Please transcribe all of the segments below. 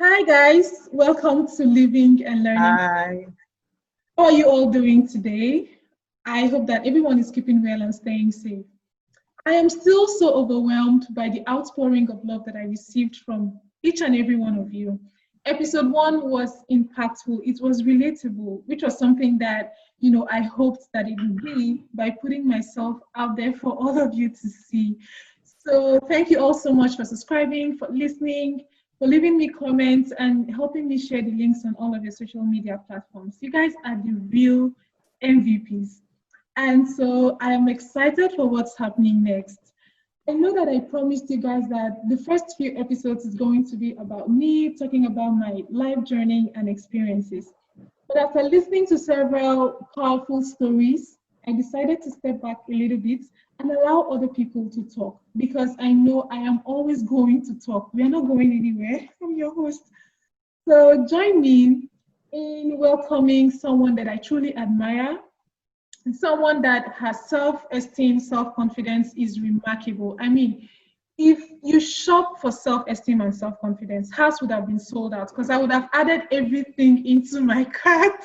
Hi guys, welcome to Living and Learning. Hi. How are you all doing today? I hope that everyone is keeping well and staying safe. I am still so overwhelmed by the outpouring of love that I received from each and every one of you. Episode 1 was impactful, it was relatable, which was something that I hoped that it would be by putting myself out there for all of you to see. So thank you all so much for subscribing, for listening, for leaving me comments and helping me share the links on all of your social media platforms. You guys are the real MVPs. And so I am excited for what's happening next. I know that I promised you guys that the first few episodes is going to be about me talking about my life journey and experiences. But after listening to several powerful stories, I decided to step back a little bit and allow other people to talk because I know I am always going to talk. We are not going anywhere. I'm your host. So join me in welcoming someone that I truly admire, and someone that has self-esteem, self-confidence is remarkable. I mean, if you shop for self-esteem and self-confidence, house would have been sold out because I would have added everything into my cart.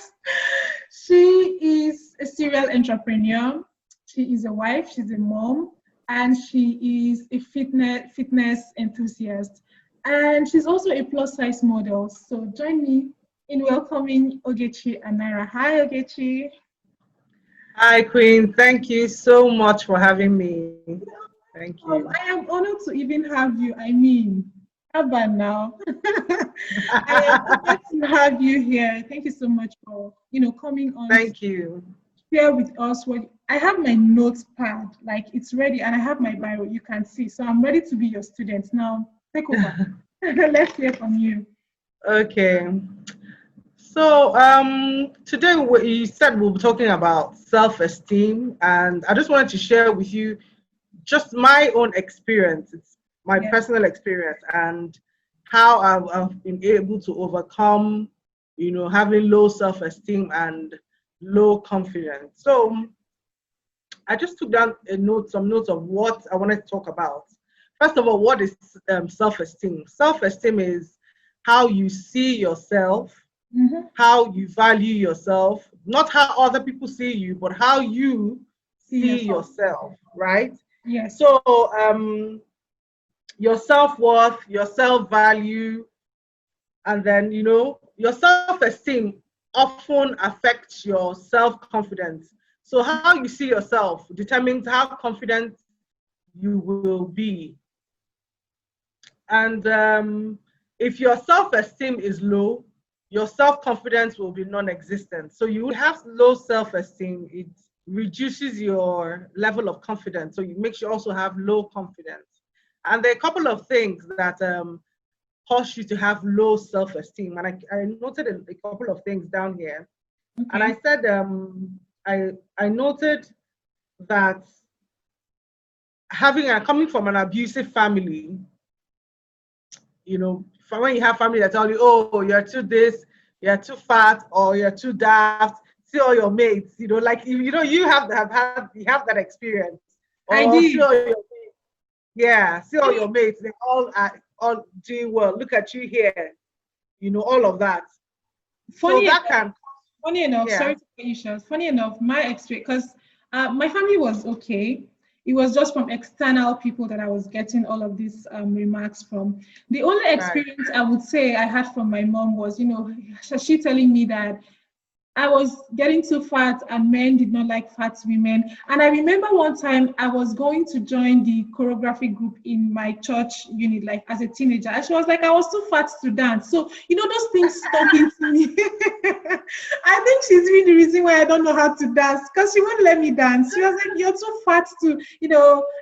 She is a serial entrepreneur. She is a wife, she's a mom, and she is a fitness enthusiast. And she's also a plus size model. So join me in welcoming Ogechi Anarah. Hi, Ogechi. Hi, Queen. Thank you so much for having me. Thank you. I am honored to even have you. I mean, how about now? I am honored to have you here. Thank you so much for coming on to Thank you. share with us what I have my notepad, like it's ready, and I have my bio. You can see, so I'm ready to be your student now. Take over. Let's hear from you. Okay. So today you said we'll be talking about self-esteem, and I just wanted to share with you just my own experience. It's my Yeah. personal experience and how I've been able to overcome, having low self-esteem and low confidence. So I just took down some notes of what I wanted to talk about. First of all, what is self-esteem? Self-esteem is how you see yourself, Mm-hmm. how you value yourself, not how other people see you, but how you See see yourself. yourself, right? Yes. So your self-worth, your self-value, and then your self-esteem often affects your self-confidence. So how you see yourself determines how confident you will be. And if your self-esteem is low, your self-confidence will be non-existent. So you have low self-esteem, it reduces your level of confidence. So it makes you also have low confidence. And there are a couple of things that cause you to have low self-esteem. And I noted a couple of things down here. And Okay. I said, I noted that coming from an abusive family, from when you have family that tell you, oh, you're too this, you're too fat, or you're too daft, see all your mates, like you have that experience. I Or see did. all your mates, yeah, see all your mates, they all are all doing well. Look at you here, all of that. So Funny that enough, can, funny enough, yeah, sorry to cut you short. Funny enough, my experience, because my family was okay. It was just from external people that I was getting all of these remarks from. The only right. experience I would say I had from my mom was, she telling me that I was getting too fat and men did not like fat women. And I remember one time I was going to join the choreography group in my church unit, like as a teenager. And she was like, I was too fat to dance. So, those things stuck into me. I think she's really the reason why I don't know how to dance because she won't let me dance. She was like, you're too fat to,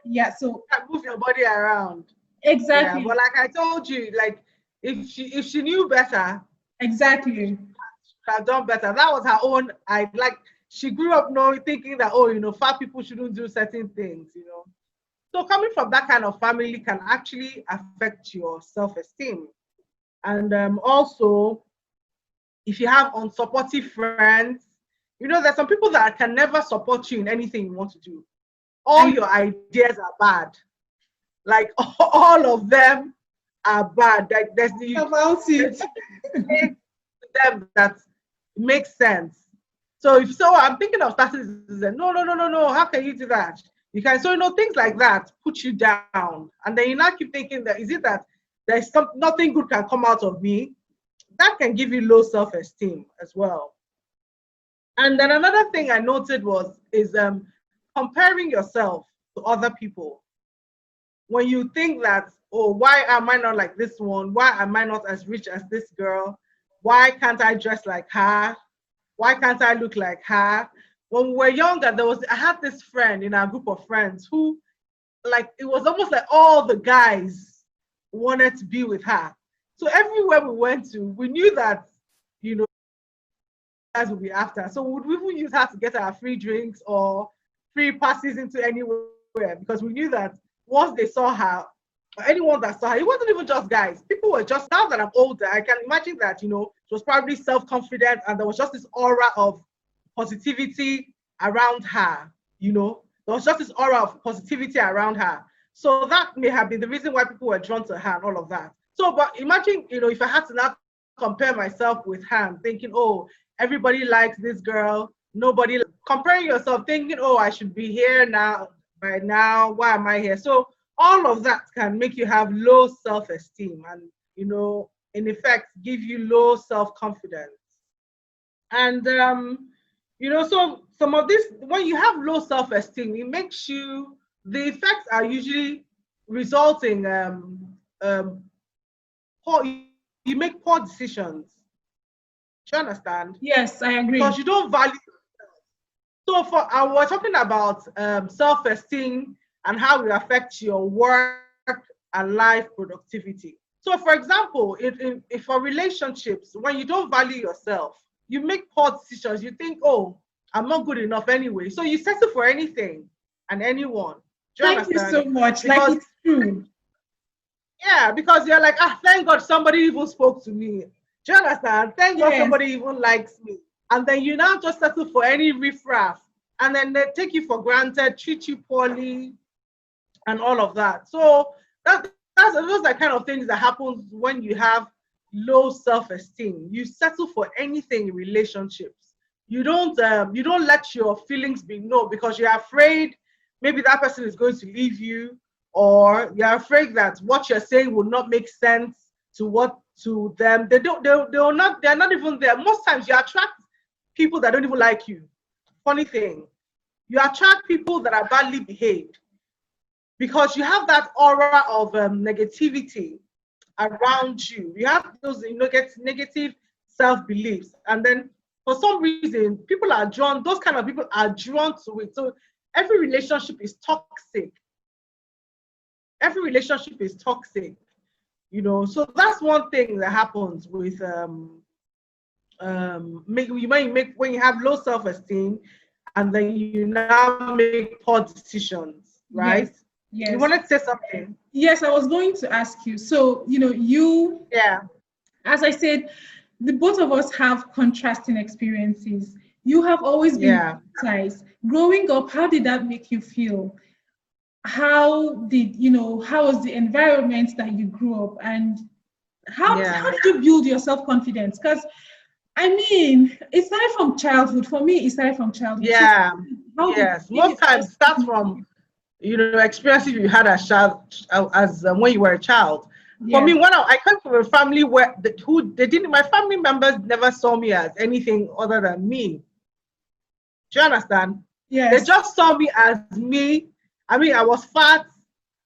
yeah. So, Move your body around. Yeah, exactly. but like I told you, like if she knew better, Exactly. have done better. That was her own. She grew up knowing, thinking that, oh, fat people shouldn't do certain things. So coming from that kind of family can actually affect your self-esteem. And also, if you have unsupportive friends, there's some people that can never support you in anything you want to do. All I your ideas are bad. Like all of them are bad. Like there's the About it. them that makes sense. So if so, I'm thinking of starting this. No. How can you do that? You can, so things like that put you down, and then you now keep thinking that is it that there's nothing good can come out of me. That can give you low self-esteem as well. And then another thing I noted is comparing yourself to other people. When you think that, oh, why am I not like this one? Why am I not as rich as this girl? Why can't I dress like her? Why can't I look like her? When we were younger, I had this friend in our group of friends who, like, it was almost like all the guys wanted to be with her. So everywhere we went to, we knew that, guys would be after. So we would even use her to get our free drinks or free passes into anywhere, because we knew that once they saw her, or anyone that saw her, it wasn't even just guys. People were just, now that I'm older, I can imagine that, she was probably self-confident and there was just this aura of positivity around her, There was just this aura of positivity around her. So that may have been the reason why people were drawn to her and all of that. So, but imagine, if I had to now compare myself with her, I'm thinking, oh, everybody likes this girl. Nobody, comparing yourself, thinking, oh, I should be here now, by now. Why am I here? So all of that can make you have low self-esteem and, in effect, give you low self-confidence. And, so some of this, when you have low self-esteem, it makes you, the effects are usually resulting, poor, you make poor decisions. Do you understand? Yes, I agree. Because you don't value yourself. So we're talking about self-esteem and how it affects your work and life productivity. So for example, if for relationships, when you don't value yourself, you make poor decisions. You think, oh, I'm not good enough anyway. So you settle for anything and anyone. Do you Thank understand? you so much. Because, like, it's true. Yeah, because you're like, thank God somebody even spoke to me. Do you understand? Thank God Yes. somebody even likes me. And then you now just settle for any riffraff. And then they take you for granted, treat you poorly, and all of that. So those are kind of things that happen when you have low self-esteem. You settle for anything in relationships. You don't let your feelings be known because you're afraid maybe that person is going to leave you, or you're afraid that what you're saying will not make sense to them. They're not even there. Most times you attract people that don't even like you. Funny thing, you attract people that are badly behaved because you have that aura of negativity around you. You have those negative self-beliefs, and then for some reason those kind of people are drawn to it. So every relationship is toxic. Every relationship is toxic, so that's one thing that happens with when you have low self-esteem and then you now make poor decisions, right? Yes. You wanted to say something? Yes, I was going to ask you. So, Yeah. As I said, the both of us have contrasting experiences. You have always been criticized. Growing up, how did that make you feel? How was the environment that you grew up, and how did you build your self-confidence? Because it started from childhood. For me, it started from childhood. Yeah. Yes. Most times it starts from experiences you had as when you were a child. Yes. For me, I come from a family where my family members never saw me as anything other than me. Do you understand? Yes. They just saw me as me. I was fat.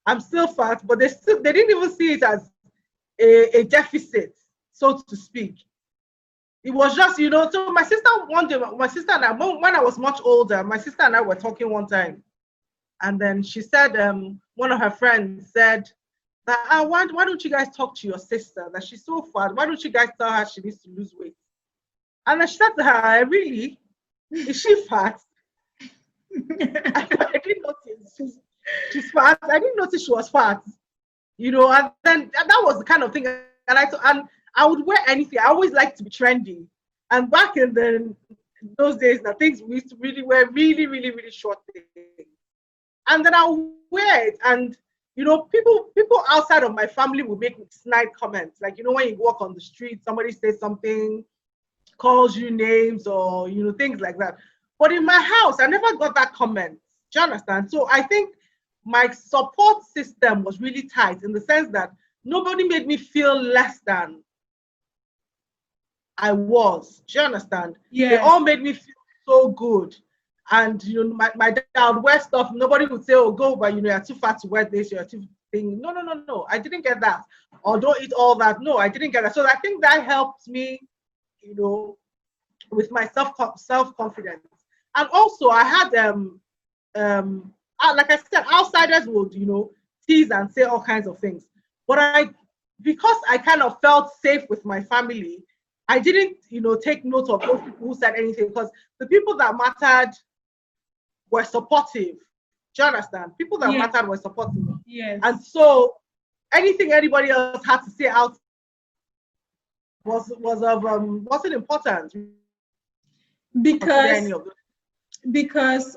I'm still fat, but they didn't even see it as a deficit, so to speak. It was just, so my sister and I, when I was much older, my sister and I were talking one time. And then she said, one of her friends said that, why don't you guys talk to your sister, that she's so fat? Why don't you guys tell her she needs to lose weight? And then she said to her, really? Is she fat? I didn't notice she's fat. I didn't notice she was fat. And then that was the kind of thing. And I would wear anything. I always liked to be trendy. And back in those days, things we used to really wear really, really, really short things. And then I'll wear it. And people outside of my family will make snide comments. Like, when you walk on the street, somebody says something, calls you names, or things like that. But in my house, I never got that comment. Do you understand? So I think my support system was really tight, in the sense that nobody made me feel less than I was. Do you understand? Yes. They all made me feel so good. And my dad would wear stuff. Nobody would say, "Oh, go, but you're too fat to wear this. You're too thing." No, no, no, no. I didn't get that. Or don't eat all that. No, I didn't get that. So I think that helped me, with my self confidence. And also, I had like I said, outsiders would tease and say all kinds of things. But because I kind of felt safe with my family, I didn't take note of those people who said anything, because the people that mattered were supportive. Do you understand? People that mattered were supportive. Yes. And so anything anybody else had to say out wasn't important. Because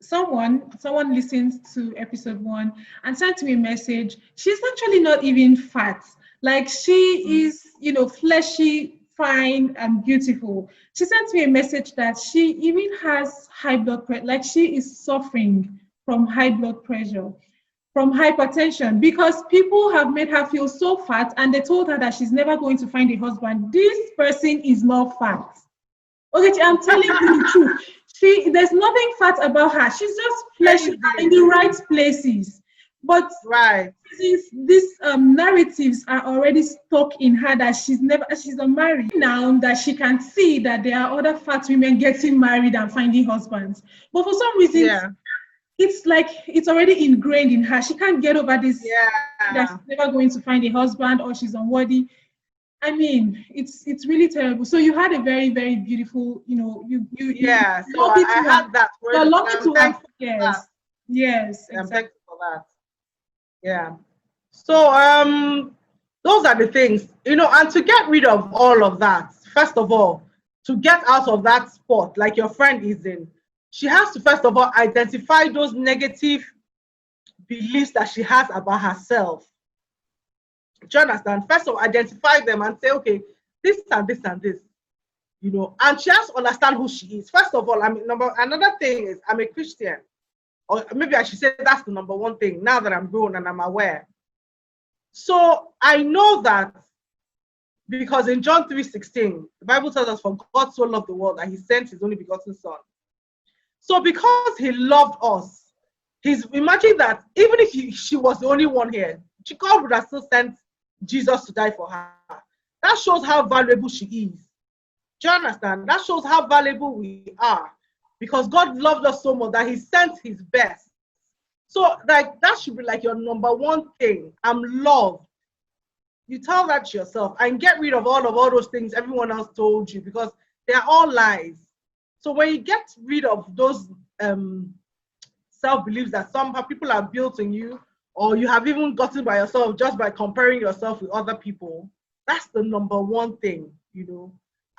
someone listened to episode 1 and sent me a message. She's actually not even fat. Like, she is, fleshy, fine, and beautiful. She sent me a message that she even has high blood pressure. Like, she is suffering from high blood pressure, from hypertension, because people have made her feel so fat, and they told her that she's never going to find a husband. This person is not fat. Okay, I'm telling you the truth. There's nothing fat about her. She's just fleshy in the right places. But these narratives are already stuck in her, that she's unmarried. Now that she can see that there are other fat women getting married and finding husbands. But for some reason, it's like it's already ingrained in her. She can't get over this, that she's never going to find a husband, or she's unworthy. I mean, it's really terrible. So you had a very, very beautiful, so I had that. You're lucky to have. Yes, exactly. I'm thankful for that. Yeah. So those are the things, and to get rid of all of that, first of all, to get out of that spot like your friend is in, she has to first of all identify those negative beliefs that she has about herself. Do you understand? First of all, identify them and say, okay, this and this and this, and she has to understand who she is. First of all, another thing is, I'm a Christian. Or maybe I should say that's the number one thing, now that I'm grown and I'm aware. So I know that, because in John 3:16, the Bible tells us, for God so loved the world that he sent his only begotten son. So because he loved us, imagine that even if she was the only one here, God would have still sent Jesus to die for her. That shows how valuable she is. Do you understand? That shows how valuable we are, because God loved us so much that he sent his best. So like, that should be like your number one thing. I'm loved. You tell that to yourself and get rid of all those things everyone else told you, because they're all lies. So when you get rid of those self-beliefs that somehow people have built in you, or you have even gotten by yourself just by comparing yourself with other people, that's the number one thing,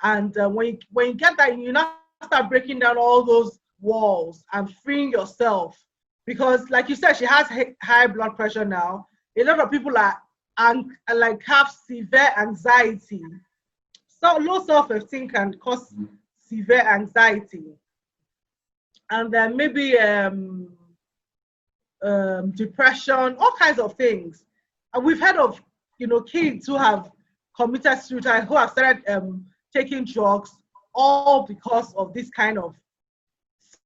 And when you get that, you now start breaking down all those walls and freeing yourself. Because like you said, she has high blood pressure now. A lot of people have severe anxiety. So low self-esteem can cause severe anxiety. And then maybe depression, all kinds of things. And we've heard of kids who have committed suicide, who have started taking drugs, all because of this kind of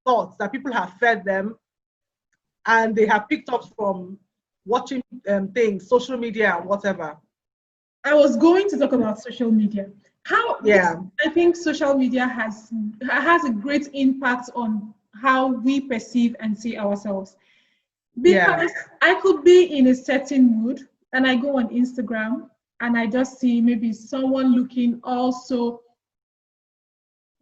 thoughts that people have fed them, and they have picked up from watching things, social media and whatever. I was going to talk about social media. I think social media has a great impact on how we perceive and see ourselves. Because I could be in a certain mood and I go on Instagram and I just see maybe someone looking also.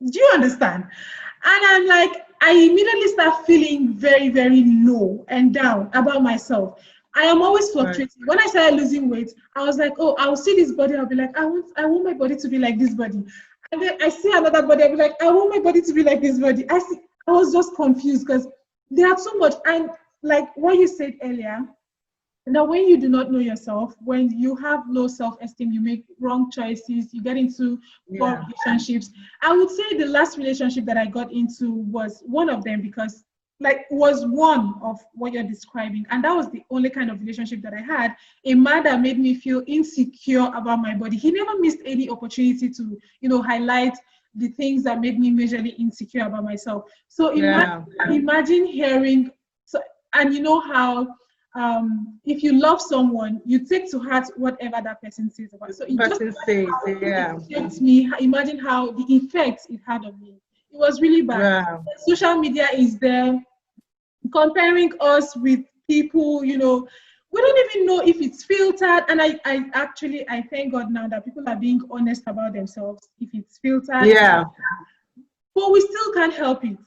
Do you understand? And I'm like, I immediately start feeling very, very low and down about myself. I am always fluctuating. When I started losing weight, I was like, oh, I'll see this body. I'll be like, I want my body to be like this body. And then I see another body. I'll be like, I want my body to be like this body. I was just confused because there are so much. And like what you said earlier, Now, when you do not know yourself, when you have low self-esteem, you make wrong choices, you get into poor Yeah. relationships. I would say the last relationship that I got into was one of them, because like was one of what you're describing. And that was the only kind of relationship that I had. A man that made me feel insecure about my body. He never missed any opportunity to, highlight the things that made me majorly insecure about myself. So Yeah. imagine hearing, so, and you know how if you love someone, you take to heart whatever that person says about. So it just Person says, yeah. shaped me. Imagine how the effect it had on me. It was really bad. Yeah. Social media is there comparing us with people. We don't even know if it's filtered. And I thank God now that people are being honest about themselves. If it's filtered, Yeah. but we still can't help it.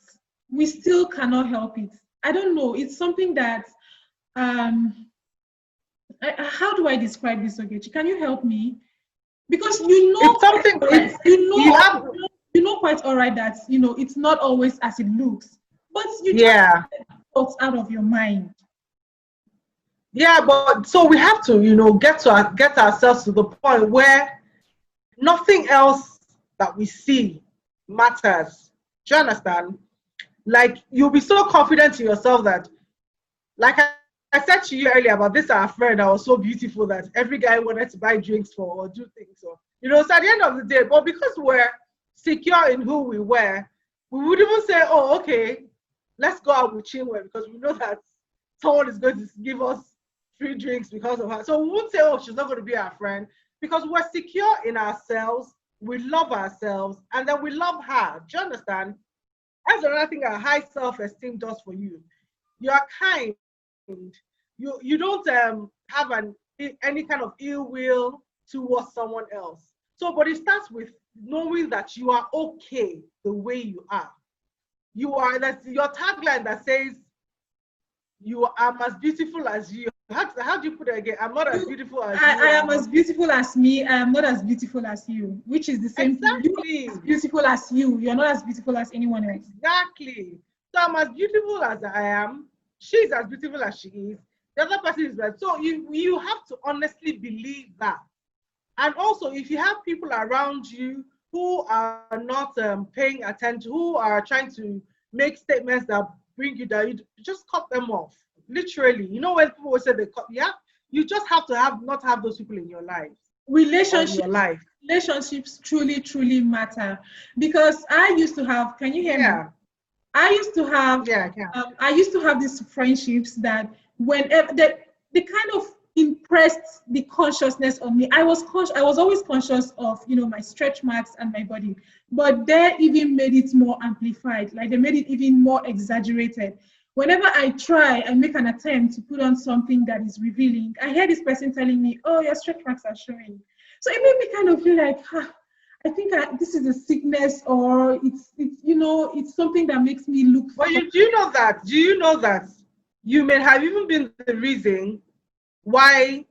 We still cannot help it. I don't know. It's something that um how do I describe this, Ogechi? Can you help me? Because It's something, it's, you have, you know quite all right that it's not always as it looks, but you just yeah. get thoughts out of your mind. Yeah, but so we have to, get ourselves to the point where nothing else that we see matters. Do you understand? Like, you'll be so confident in yourself that, like I said to you earlier about this, our friend that was so beautiful that every guy wanted to buy drinks for or do things. So, so at the end of the day, but because we're secure in who we were, we would even say, oh, okay, let's go out with Chinwe because we know that someone is going to give us free drinks because of her. So we won't say, oh, she's not going to be our friend, because we're secure in ourselves, we love ourselves, and then we love her. Do you understand? That's another thing a high self-esteem does for you. You are kind. You don't have any kind of ill will towards someone else. So, but it starts with knowing that you are okay the way you are. That's your tagline that says, you are as beautiful as you. How do you put it again? I'm not as beautiful as you. I am as beautiful as me. I am not as beautiful as you, which is the same thing. Exactly. You are as beautiful as you. You're not as beautiful as anyone else. Exactly. So I'm as beautiful as I am. She's as beautiful as she is. The other person is right. So you have to honestly believe that. And also, if you have people around you who are not paying attention, who are trying to make statements that bring you down, you just cut them off. Literally, when people say they cut, yeah, you just have to not have those people in your life. Relationships truly matter, because I used to have. Can you hear me? I used to have. Yeah, I can. I used to have these friendships that whenever they kind of impressed the consciousness on me. I was always conscious of my stretch marks and my body, but they even made it more amplified. Like, they made it even more exaggerated. Whenever I try and make an attempt to put on something that is revealing, I hear this person telling me, "Oh, your stretch marks are showing." So it made me kind of feel like, I think this is a sickness, or it's something that makes me look. But do you know that? Do you know that you may have even been the reason why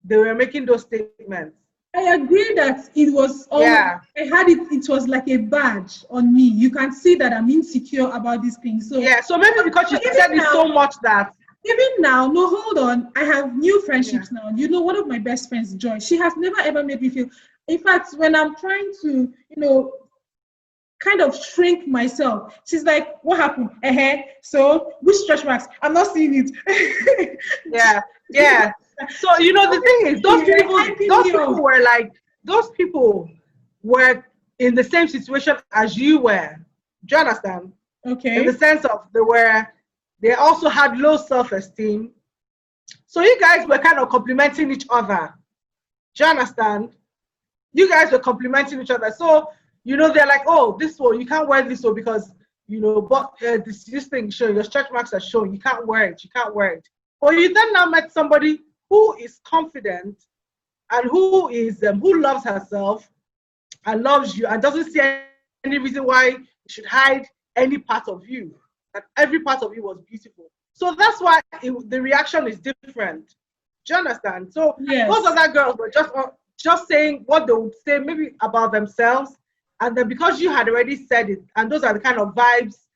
they were making those statements? I agree that it was always, I had it. It was like a badge on me. You can see that I'm insecure about these things. So yeah. So maybe because you said it so much that even now, no, hold on. I have new friendships now. One of my best friends, Joy. She has never ever made me feel. In fact, when I'm trying to, kind of shrink myself, she's like, "What happened? So which stretch marks? I'm not seeing it." Yeah. So the thing is, those people were in the same situation as you were. Do you understand? Okay. In the sense of they also had low self-esteem. So you guys were kind of complimenting each other. Do you understand? You guys were complimenting each other. So they're like, "Oh, this one you can't wear this one because but this thing showing, your stretch marks are showing. You can't wear it. You can't wear it." But you then now met somebody who is confident and who loves herself and loves you and doesn't see any reason why you should hide any part of you. That every part of you was beautiful. So that's why the reaction is different. Do you understand? So those other girls were just saying what they would say maybe about themselves, and then because you had already said it, and those are the kind of vibes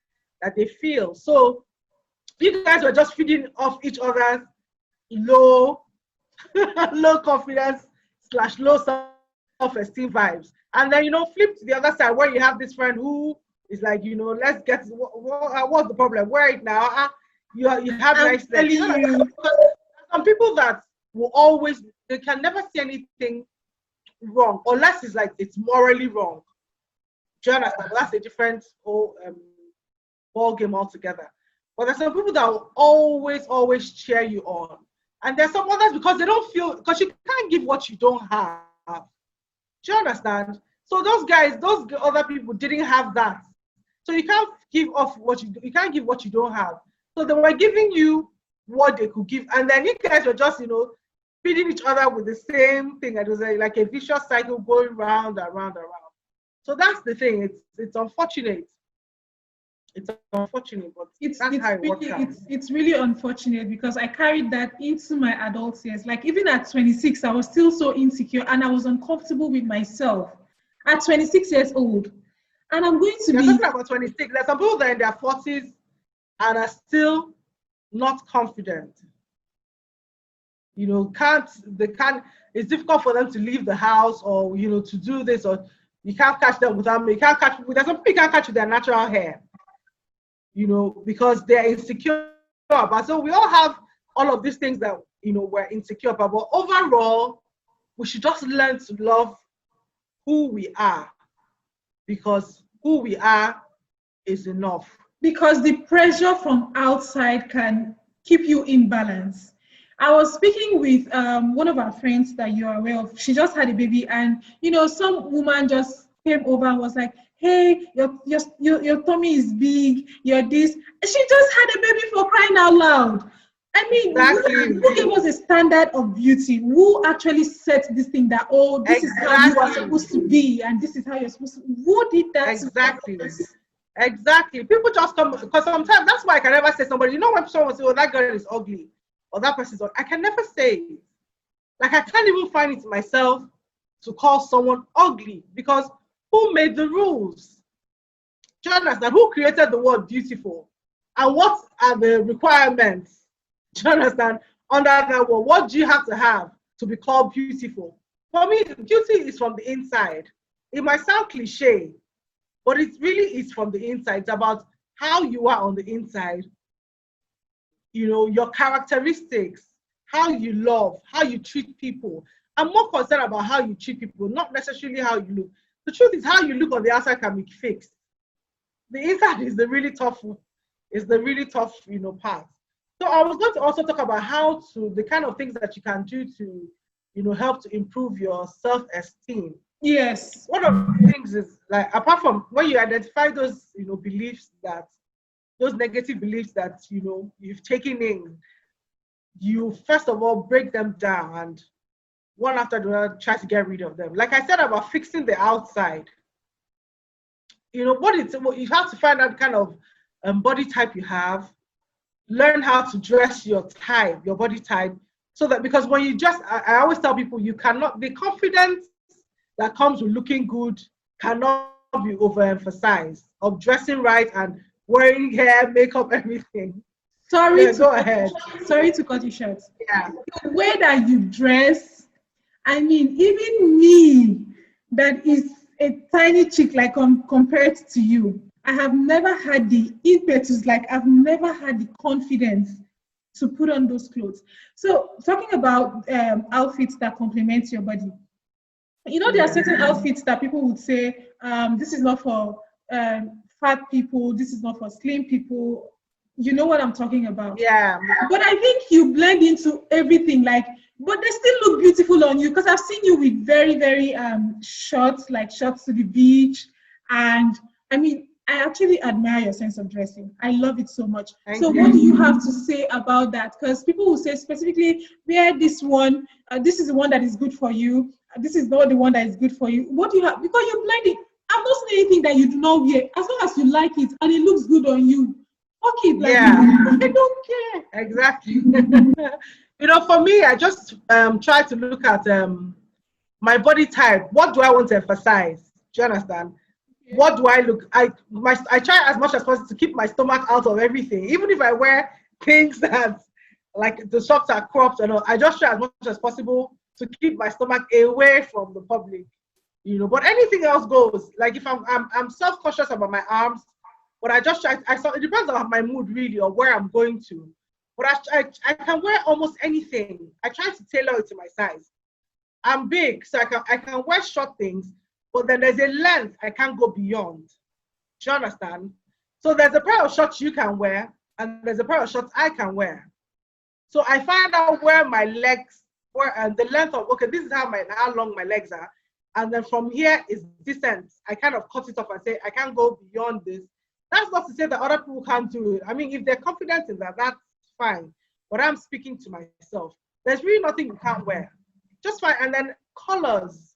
that they feel. So you guys were just feeding off each other's low, low confidence / low self-esteem vibes. And then, flip to the other side where you have this friend who is like, let's get, what's the problem? Wear it now. You have I'm nice legs. telling you. Some people that will always, they can never see anything wrong unless it's like it's morally wrong. Do you understand? That's a different whole ball game altogether. But there's some people that will always cheer you on. And there's some others because they don't feel, because you can't give what you don't have. Do you understand? So those guys, those other people didn't have that. So you can't give off what you can't give what you don't have. So they were giving you what they could give. And then you guys were just, feeding each other with the same thing. It was like a vicious cycle going round and round and round. So that's the thing. It's unfortunate. It's unfortunate, but that's how it works out. It's really unfortunate because I carried that into my adult years. Like even at 26, I was still so insecure and I was uncomfortable with myself at 26 years old. And I'm going to You're be talking about 26. There's some people that are in their 40s and are still not confident. It's difficult for them to leave the house or, to do this, or you can't catch them without me. You can't catch people. There's some people you can't catch with their natural hair. Because they're insecure about. So we all have all of these things that, we're insecure about. But overall, we should just learn to love who we are, because who we are is enough. Because the pressure from outside can keep you in balance. I was speaking with one of our friends that you are aware of. She just had a baby, and some woman just came over and was like, hey, your tummy is big, you're this. She just had a baby, for crying out loud. I mean, exactly. Who gave us a standard of beauty? Who actually set this thing that, this is how you are supposed to be, and this is how you're supposed to? Who did that? Exactly. People just come, because sometimes that's why I can never say somebody, when someone says, that girl is ugly, or that person is ugly, I can never say it. Like, I can't even find it myself to call someone ugly, because who made the rules? Do you understand? Who created the word beautiful? And what are the requirements? Do you understand? Under that word, what do you have to be called beautiful? For me, beauty is from the inside. It might sound cliche, but it really is from the inside. It's about how you are on the inside. Your characteristics, how you love, how you treat people. I'm more concerned about how you treat people, not necessarily how you look. The truth is, how you look on the outside can be fixed. The inside is the really tough part. So I was going to also talk about the kind of things that you can do to, help to improve your self-esteem. Yes. One of the things is, like, apart from when you identify those, those negative beliefs that, you've taken in, you first of all break them down and one after the other try to get rid of them. Like I said about fixing the outside, you have to find out the kind of body type you have, learn how to dress your body type, so that, because when you just, I always tell people, the confidence that comes with looking good cannot be overemphasized, of dressing right and wearing hair, makeup, everything. Go ahead. Sorry to cut you short. Yeah. The way that you dress, I mean, even me, that is a tiny chick, like compared to you, I have never had the impetus, like I've never had the confidence to put on those clothes. So talking about outfits that complement your body, there are certain outfits that people would say, this is not for fat people, this is not for slim people. You know what I'm talking about? Yeah. But I think you blend into everything, but they still look beautiful on you, because I've seen you with very, very shorts to the beach. And I mean, I actually admire your sense of dressing. I love it so much. What do you have to say about that? Because people will say specifically, wear this one, this is the one that is good for you, this is not the one that is good for you. What do you have? Because you blend it. I've not seen anything that you do not wear, as long as you like it and it looks good on you. Okay, I don't care. Exactly. For me, I just try to look at my body type. What do I want to emphasize? Do you understand? Okay. What do I look? I try as much as possible to keep my stomach out of everything. Even if I wear things that like the socks are cropped and all. I just try as much as possible to keep my stomach away from the public, but anything else goes. Like if I'm self-conscious about my arms, but I just try, it depends on my mood really or where I'm going to. But I can wear almost anything. I try to tailor it to my size. I'm big, so I can wear short things, but then there's a length I can't go beyond. Do you understand? So there's a pair of shorts you can wear, and there's a pair of shorts I can wear. So I find out where my legs, and the length of, okay, this is how long my legs are. And then from here is decent. I kind of cut it off and say, I can't go beyond this. That's not to say that other people can't do it. I mean, if they're confident in that, that's fine. But I'm speaking to myself. There's really nothing you can't wear. Just fine. And then colors.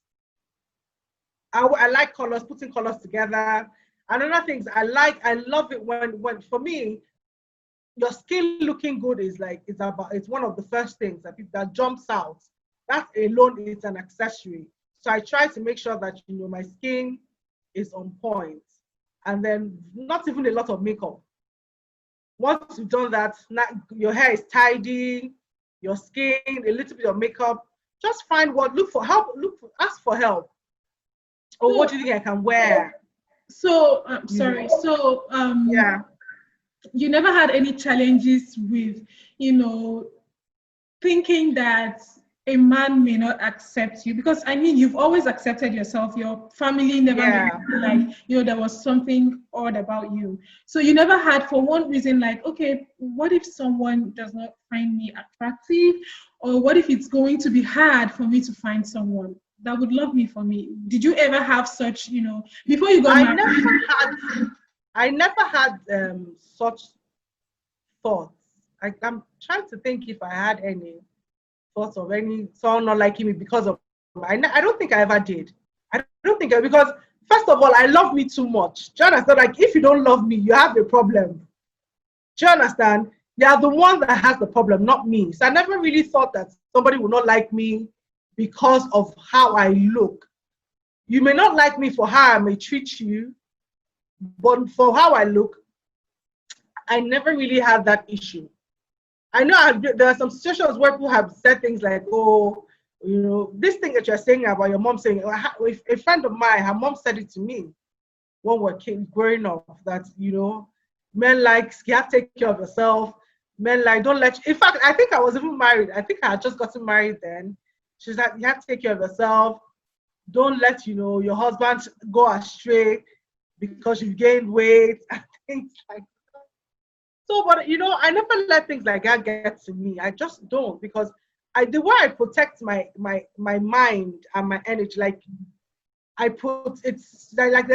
I like colors, putting colors together. And other things I love it when for me, your skin looking good is it's one of the first things that jumps out. That alone is an accessory. So I try to make sure that my skin is on point, and then not even a lot of makeup. Once you've done that, your hair is tidy, your skin, a little bit of makeup. Just find look for help. Ask for help. Or what do you think I can wear? So sorry. So yeah. You never had any challenges with, thinking that a man may not accept you? Because I mean, you've always accepted yourself. Your family never made you feel like, there was something odd about you. So you never had, for one reason, like, okay, what if someone does not find me attractive? Or what if it's going to be hard for me to find someone that would love me for me? Did you ever have such, before you got married? I never had such thoughts. I'm trying to think if I had any thoughts of someone not liking me because of. I don't think I ever did. I don't think because first of all, I love me too much. Do you understand? Like if you don't love me, you have a problem. Do you understand? You are the one that has the problem, not me. So I never really thought that somebody would not like me because of how I look. You may not like me for how I may treat you, but for how I look, I never really had that issue. I know there are some situations where people have said things like, oh, this thing that you're saying about your mom saying, a friend of mine, her mom said it to me when we were growing up, that, men like, you have to take care of yourself. Men like, don't let you. In fact, I think I was even married. I think I had just gotten married then. She's like, you have to take care of yourself. Don't let, your husband go astray because you've gained weight and things like that. So, but I never let things like that get to me. I just don't, because the way I protect my mind and my energy, like it's like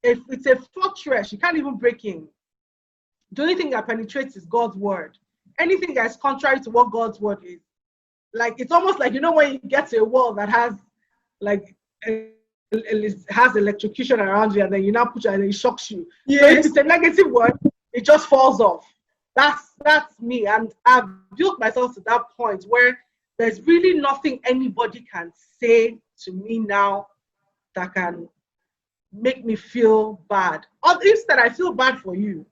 it's a fortress. You can't even break in. The only thing that penetrates is God's word. Anything that's contrary to what God's word is, like it's almost like when you get to a wall that has like has electrocution around you, and then you now put it and it shocks you. Yes. So if it's a negative word, it just falls off. That's me, and I've built myself to that point where there's really nothing anybody can say to me now that can make me feel bad. Or instead, I feel bad for you.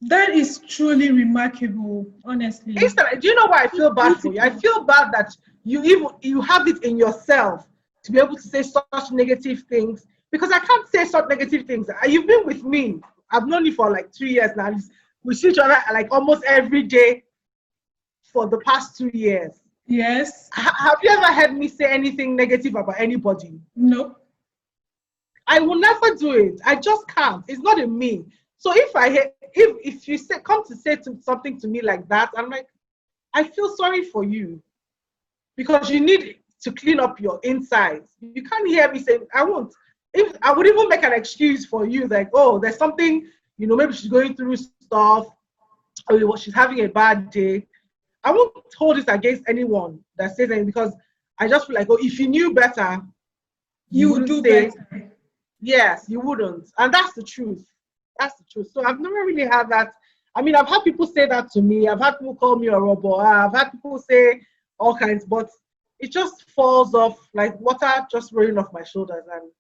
That is truly remarkable, honestly. Instead, do you know why I feel bad for you? I feel bad that you have it in yourself to be able to say such negative things, because I can't say such negative things. You've been with me. I've known you for like 3 years now. We see each other like almost every day for the past 2 years. Yes. Have you ever heard me say anything negative about anybody? No. I will never do it. I just can't. It's not in me. So if you come to say something to me like that, I'm like, I feel sorry for you, because you need to clean up your insides. You can't hear me saying, I won't. If I would even make an excuse for you, like, oh, there's something, maybe she's going through stuff, or she's having a bad day. I won't hold this against anyone that says anything, because I just feel like, oh, if you knew better, you would do better. Yes, you wouldn't. And that's the truth. That's the truth. So I've never really had that. I mean, I've had people say that to me. I've had people call me a robot. I've had people say all kinds, but it just falls off like water just rolling off my shoulders, and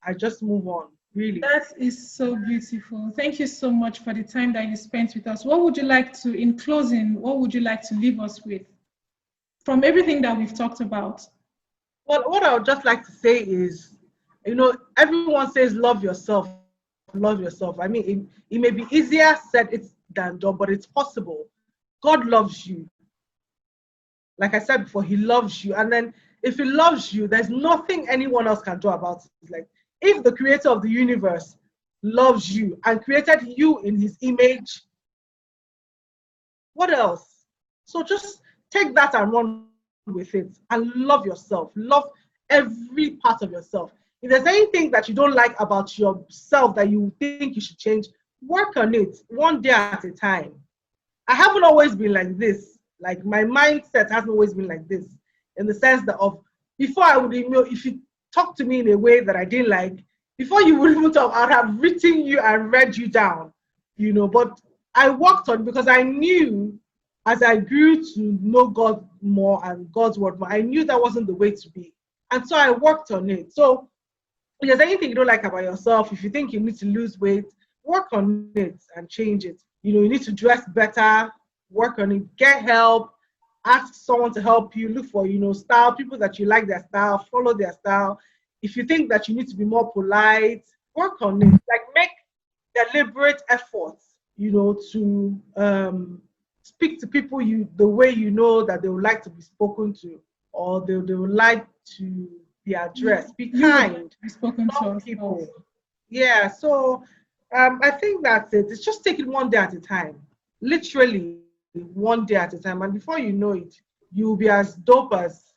I just move on. really. That is so beautiful. Thank you so much for the time that you spent with us. What would you like to, in closing, what would you like to leave us with from everything that we've talked about? Well, what I would just like to say is, everyone says love yourself, love yourself. I mean, it may be easier said than done, but it's possible. God loves you. Like I said before, he loves you. And then if he loves you, there's nothing anyone else can do about it. Like, if the creator of the universe loves you and created you in his image, what else? So just take that and run with it and love yourself. Love every part of yourself. If there's anything that you don't like about yourself that you think you should change, work on it one day at a time. I haven't always been like this. Like, my mindset hasn't always been like this, in the sense that before I would, if you talk to me in a way that I didn't like, before you would even talk, I'd have written you and read you down, but I worked on it because I knew, as I grew to know God more and God's word more, I knew that wasn't the way to be. And so I worked on it. So if there's anything you don't like about yourself, if you think you need to lose weight, work on it and change it. You need to dress better, work on it, get help, ask someone to help you, look for, style, people that you like their style, follow their style. If you think that you need to be more polite, work on it. Like, make deliberate efforts, to speak to people the way that they would like to be spoken to, or they would like to be addressed. Be kind, be spoken to people. Yeah, so I think that's it. It's just take it one day at a time. Literally one day at a time. And before you know it, you'll be as dope as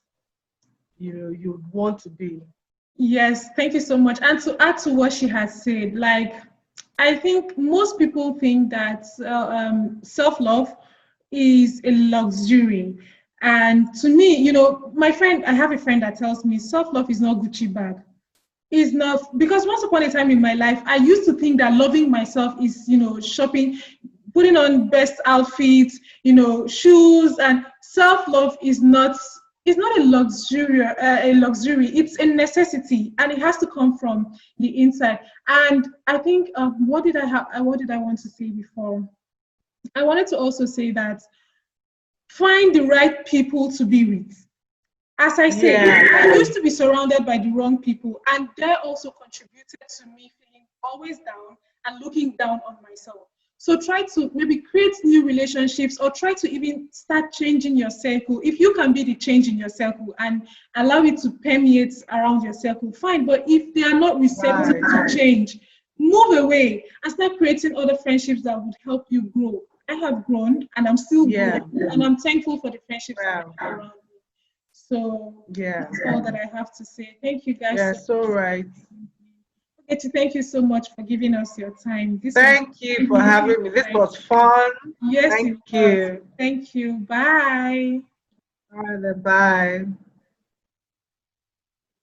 you'd want to be. Yes, thank you so much. And to add to what she has said, like, I think most people think that self-love is a luxury. And to me, I have a friend that tells me self-love is not Gucci bag. Is not, because once upon a time in my life, I used to think that loving myself is, shopping, putting on best outfits, shoes, and self-love is not a luxury. It's a necessity, and it has to come from the inside. And I think, what did I want to say before? I wanted to also say that find the right people to be with. As I said, I used to be surrounded by the wrong people, and that also contributed to me feeling always down and looking down on myself. So try to maybe create new relationships, or try to even start changing your circle. If you can be the change in your circle and allow it to permeate around your circle, fine. But if they are not receptive to change, move away and start creating other friendships that would help you grow. I have grown, and I'm still growing, and I'm thankful for the friendships that are around me. So that's all that I have to say. Thank you, guys. Yeah, so right. Ogechi, thank you so much for giving us your time. Thank you for having me. This was fun. Yes, thank you. Thank you. Bye. All right, bye.